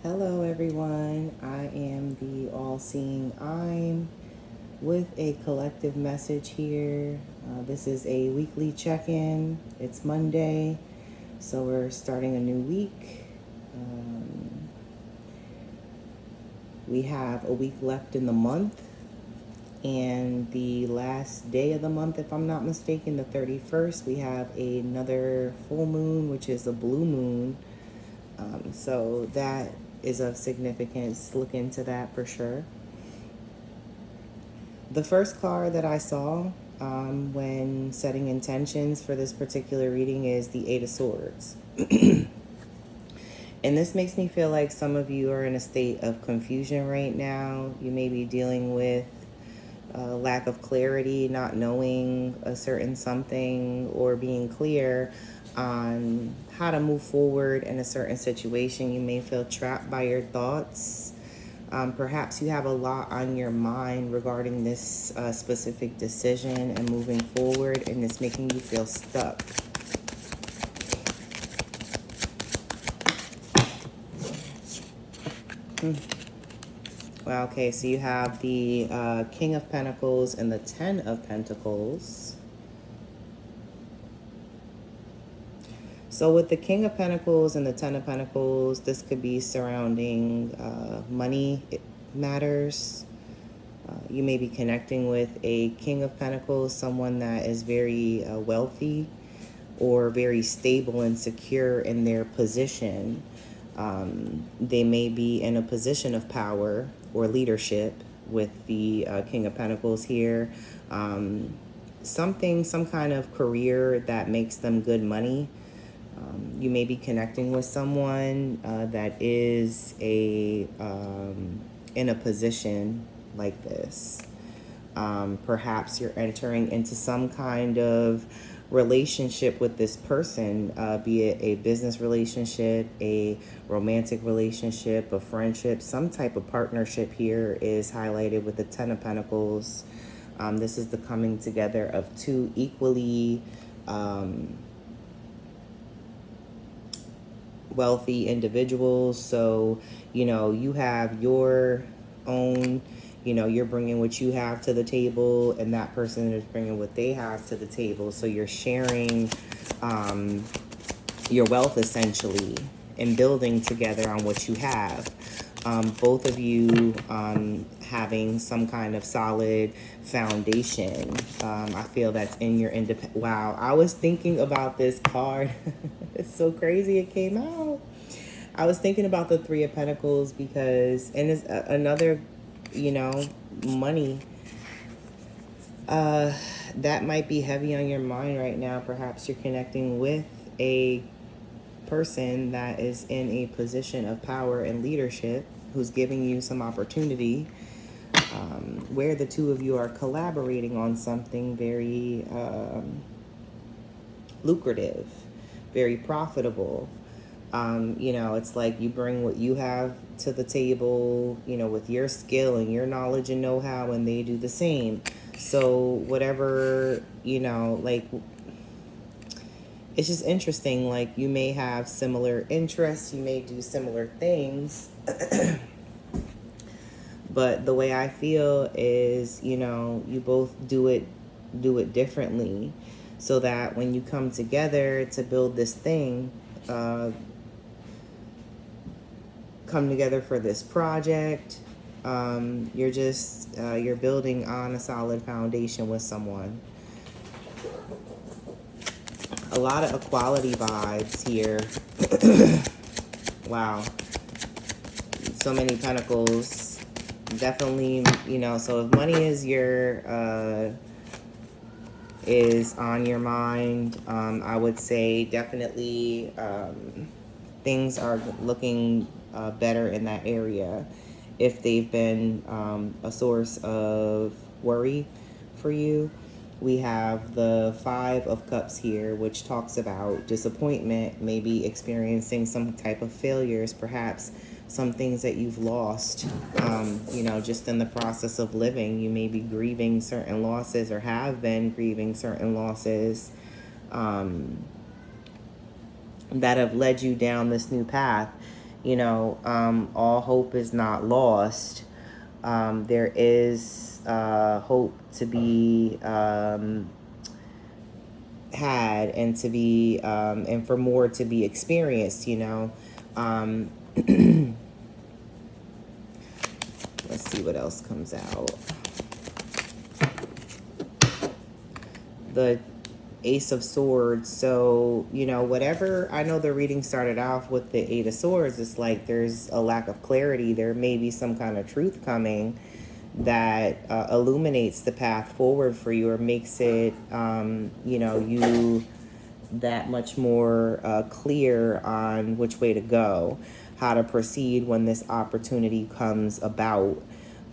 Hello, everyone. I am the All Seeing I'm with a collective message here. This is a weekly check in. It's Monday, so we're starting a new week. We have a week left in the month, and the last day of the month, if I'm not mistaken, the 31st, we have another full moon, which is a blue moon. So that is of significance. Look into that for sure. The first card that I saw when setting intentions for this particular reading is the Eight of Swords. And this makes me feel like some of you are in a state of confusion right now. You may be dealing with lack of clarity, not knowing a certain something, or being clear on how to move forward in a certain situation. You may feel trapped by your thoughts. Perhaps you have a lot on your mind regarding this specific decision and moving forward, and it's making you feel stuck. Well, okay, so you have the King of Pentacles and the Ten of Pentacles. So with the King of Pentacles and the Ten of Pentacles, this could be surrounding money matters. You may be connecting with a King of Pentacles, someone that is very wealthy or very stable and secure in their position. They may be in a position of power or leadership with the King of Pentacles here. Some kind of career that makes them good money. You may be connecting with someone that is in a position like this. Perhaps you're entering into some kind of relationship with this person, be it a business relationship, a romantic relationship, a friendship. Some type of partnership here is highlighted with the Ten of Pentacles. This is the coming together of two equally wealthy individuals. So, you have your own, you're bringing what you have to the table, and that person is bringing what they have to the table. So you're sharing your wealth essentially and building together on what you have. Both of you having some kind of solid foundation. I feel that's in your independent. Wow, I was thinking about this card. It's so crazy it came out. I was thinking about the Three of Pentacles because, and it's another, money. That might be heavy on your mind right now. Perhaps you're connecting with a person that is in a position of power and leadership who's giving you some opportunity, where the two of you are collaborating on something very lucrative, very profitable. It's like you bring what you have to the table, with your skill and your knowledge and know-how, and they do the same. So whatever, it's just interesting. Like, you may have similar interests, you may do similar things, but the way I feel is, you both do it differently, so that when you come together to build this thing, come together for this project, you're building on a solid foundation with someone. A lot of equality vibes here. Wow. So many pentacles. Definitely, so if money is is on your mind, I would say definitely things are looking better in that area. If they've been a source of worry for you, we have the Five of Cups here, which talks about disappointment, maybe experiencing some type of failures, perhaps some things that you've lost, just in the process of living. You may be grieving certain losses or have been grieving certain losses that have led you down this new path. all hope is not lost. There is hope to be had, and to be and for more to be experienced. Um, let's see what else comes out. The Ace of Swords. So, whatever, I know the reading started off with the Eight of Swords. It's like there's a lack of clarity. There may be some kind of truth coming that illuminates the path forward for you, or makes it, you that much more clear on which way to go, how to proceed when this opportunity comes about.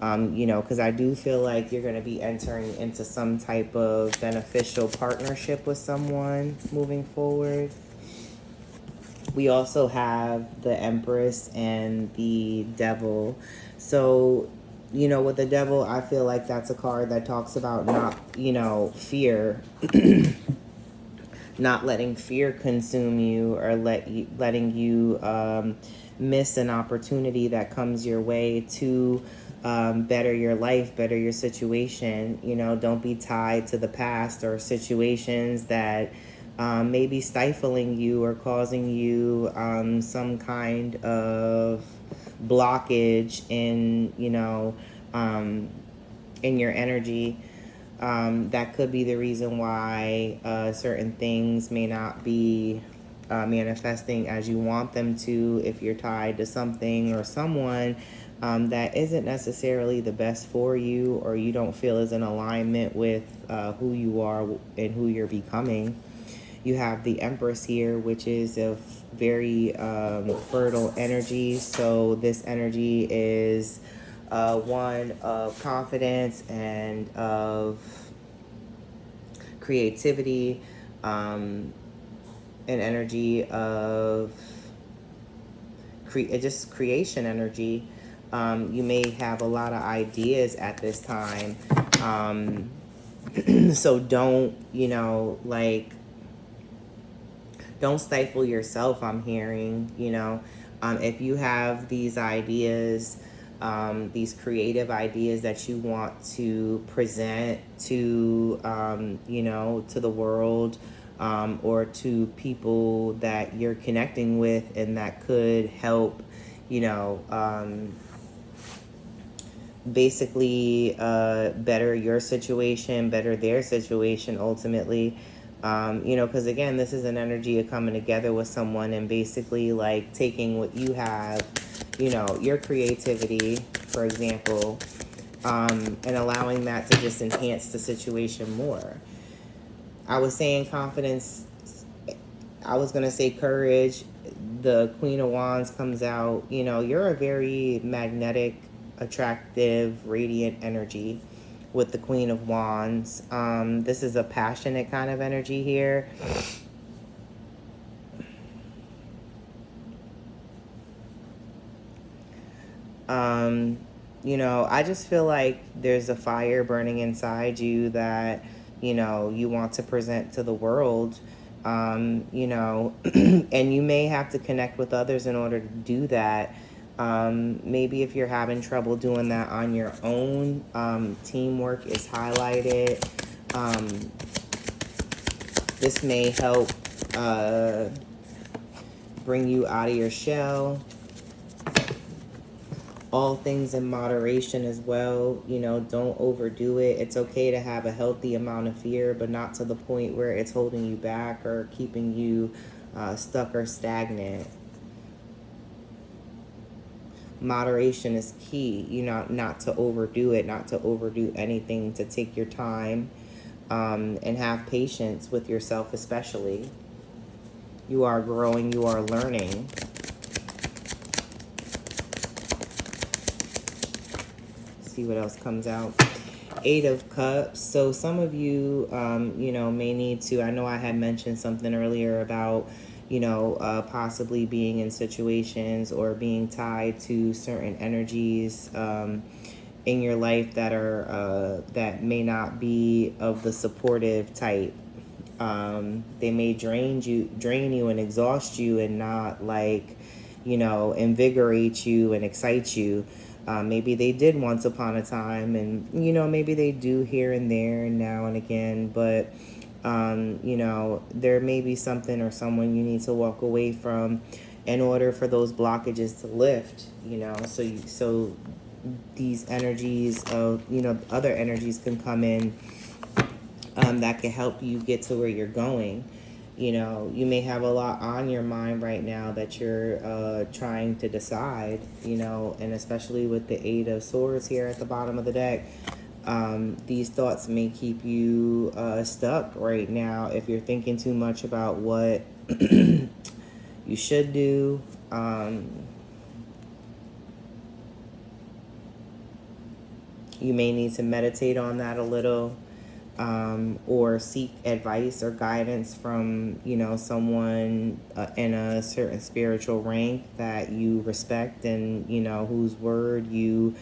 Because I do feel like you're going to be entering into some type of beneficial partnership with someone moving forward. We also have the Empress and the Devil. So, with the Devil, I feel like that's a card that talks about not, fear. Not letting fear consume you, or letting you miss an opportunity that comes your way to better your life, better your situation. Don't be tied to the past or situations that may be stifling you or causing you some kind of blockage in your energy. That could be the reason why certain things may not be manifesting as you want them to, if you're tied to something or someone that isn't necessarily the best for you, or you don't feel is in alignment with who you are and who you're becoming. You have the Empress here, which is a very fertile energy. So this energy is one of confidence and of creativity, an energy of just creation energy. You may have a lot of ideas at this time. So don't, don't stifle yourself, I'm hearing. If you have these ideas, these creative ideas that you want to present to, to the world, or to people that you're connecting with, and that could help, basically better your situation, better their situation ultimately. Because again, this is an energy of coming together with someone and basically like taking what you have, your creativity, for example, and allowing that to just enhance the situation more. I was saying confidence, I was going to say courage. The Queen of Wands comes out. You're a very magnetic, attractive, radiant energy with the Queen of Wands. This is a passionate kind of energy here. I just feel like there's a fire burning inside you that, you want to present to the world. And you may have to connect with others in order to do that. Maybe if you're having trouble doing that on your own, teamwork is highlighted. This may help bring you out of your shell. All things in moderation as well. Don't overdo it. It's okay to have a healthy amount of fear, but not to the point where it's holding you back or keeping you stuck or stagnant. Moderation is key. Not to overdo it, not to overdo anything, to take your time, and have patience with yourself, especially. You are growing, you are learning. See what else comes out. Eight of Cups. So some of you, may need to, I know I had mentioned something earlier about, possibly being in situations or being tied to certain energies in your life that are, that may not be of the supportive type. They may drain you and exhaust you, and not like invigorate you and excite you. Maybe they did once upon a time, and maybe they do here and there and now and again, but there may be something or someone you need to walk away from in order for those blockages to lift. So these energies of other energies can come in, that can help you get to where you're going. You may have a lot on your mind right now that you're trying to decide, and especially with the Eight of Swords here at the bottom of the deck, these thoughts may keep you stuck right now if you're thinking too much about what you should do. You may need to meditate on that a little. Or seek advice or guidance from, someone in a certain spiritual rank that you respect and, whose word you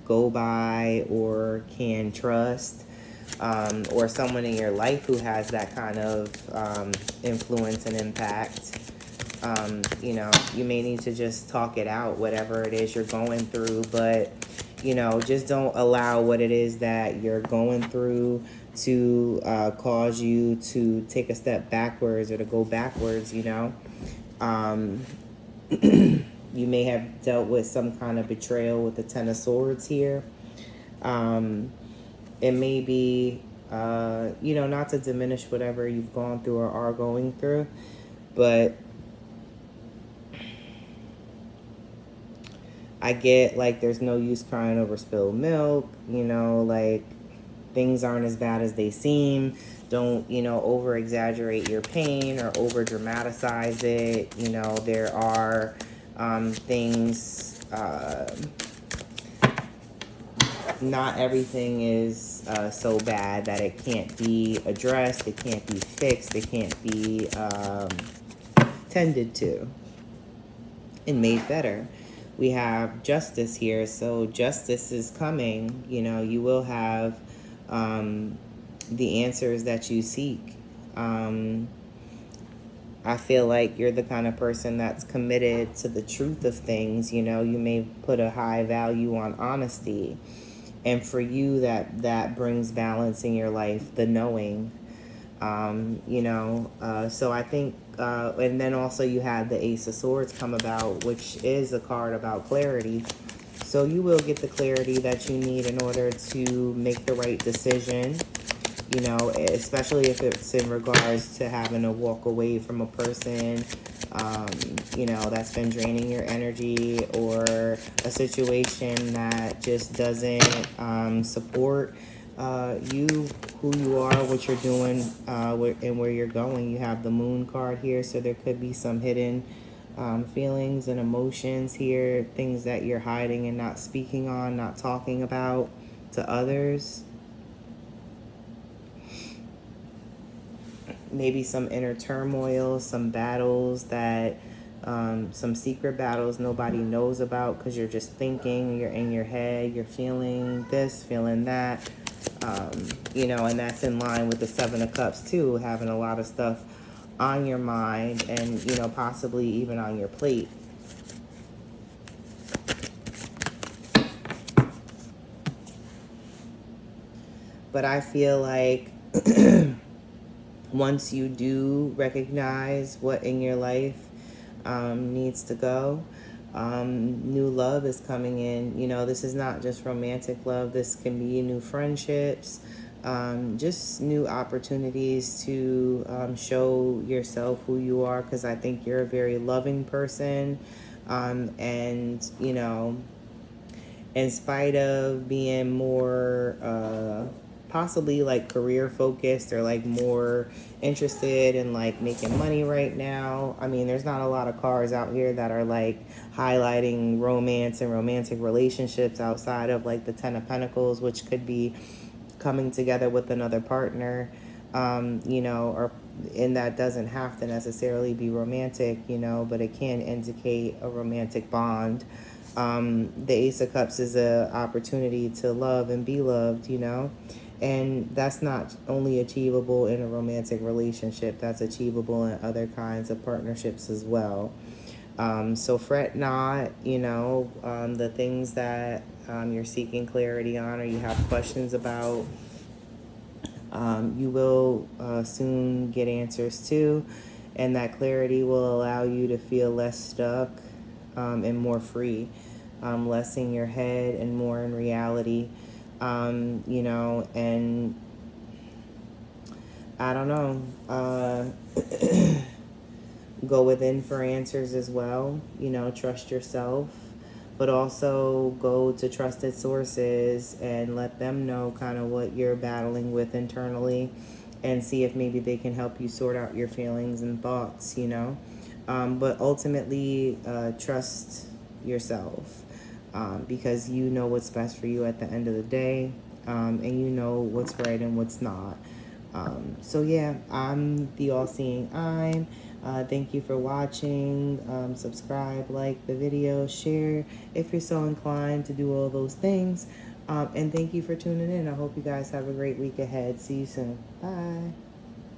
go by or can trust, or someone in your life who has that kind of influence and impact. You may need to just talk it out, whatever it is you're going through, but just don't allow what it is that you're going through to cause you to take a step backwards or to go backwards. You may have dealt with some kind of betrayal with the Ten of Swords here. It may be, not to diminish whatever you've gone through or are going through, but I get, like, there's no use crying over spilled milk, like, things aren't as bad as they seem. Don't, over exaggerate your pain or over dramatize it. There are things, not everything is so bad that it can't be addressed, it can't be fixed, it can't be tended to and made better. We have justice here, so justice is coming. You will have the answers that you seek. I feel like you're the kind of person that's committed to the truth of things. You may put a high value on honesty, and for you that brings balance in your life, the knowing. So I think, and then also you have the Ace of Swords come about, which is a card about clarity. So you will get the clarity that you need in order to make the right decision, especially if it's in regards to having to walk away from a person, that's been draining your energy, or a situation that just doesn't support you, who you are, what you're doing, and where you're going. You have the Moon card here, so there could be some hidden feelings and emotions here, things that you're hiding and not speaking on, not talking about to others. Maybe some inner turmoil, some battles that, some secret battles nobody knows about because you're just thinking, you're in your head, you're feeling this, feeling that. And that's in line with the Seven of Cups too, having a lot of stuff on your mind and, possibly even on your plate. But I feel like once you do recognize what in your life needs to go, new love is coming in. This is not just romantic love. This can be new friendships, just new opportunities to show yourself who you are, because I think you're a very loving person. And, in spite of being more possibly like career focused or like more interested in like making money right now. I mean, there's not a lot of cards out here that are like highlighting romance and romantic relationships outside of like the Ten of Pentacles, which could be coming together with another partner, or, and that doesn't have to necessarily be romantic, but it can indicate a romantic bond. The Ace of Cups is an opportunity to love and be loved, And that's not only achievable in a romantic relationship, that's achievable in other kinds of partnerships as well. So fret not, the things that you're seeking clarity on or you have questions about. You will soon get answers to, and that clarity will allow you to feel less stuck and more free, less in your head and more in reality. And I don't know, go within for answers as well, trust yourself, but also go to trusted sources and let them know kind of what you're battling with internally and see if maybe they can help you sort out your feelings and thoughts. But ultimately, trust yourself, because you know what's best for you at the end of the day, and you know what's right and what's not. So yeah, I'm the all-seeing I'm. Thank you for watching. Subscribe, like the video, share if you're so inclined to do all those things. And thank you for tuning in. I hope you guys have a great week ahead. See you soon. Bye.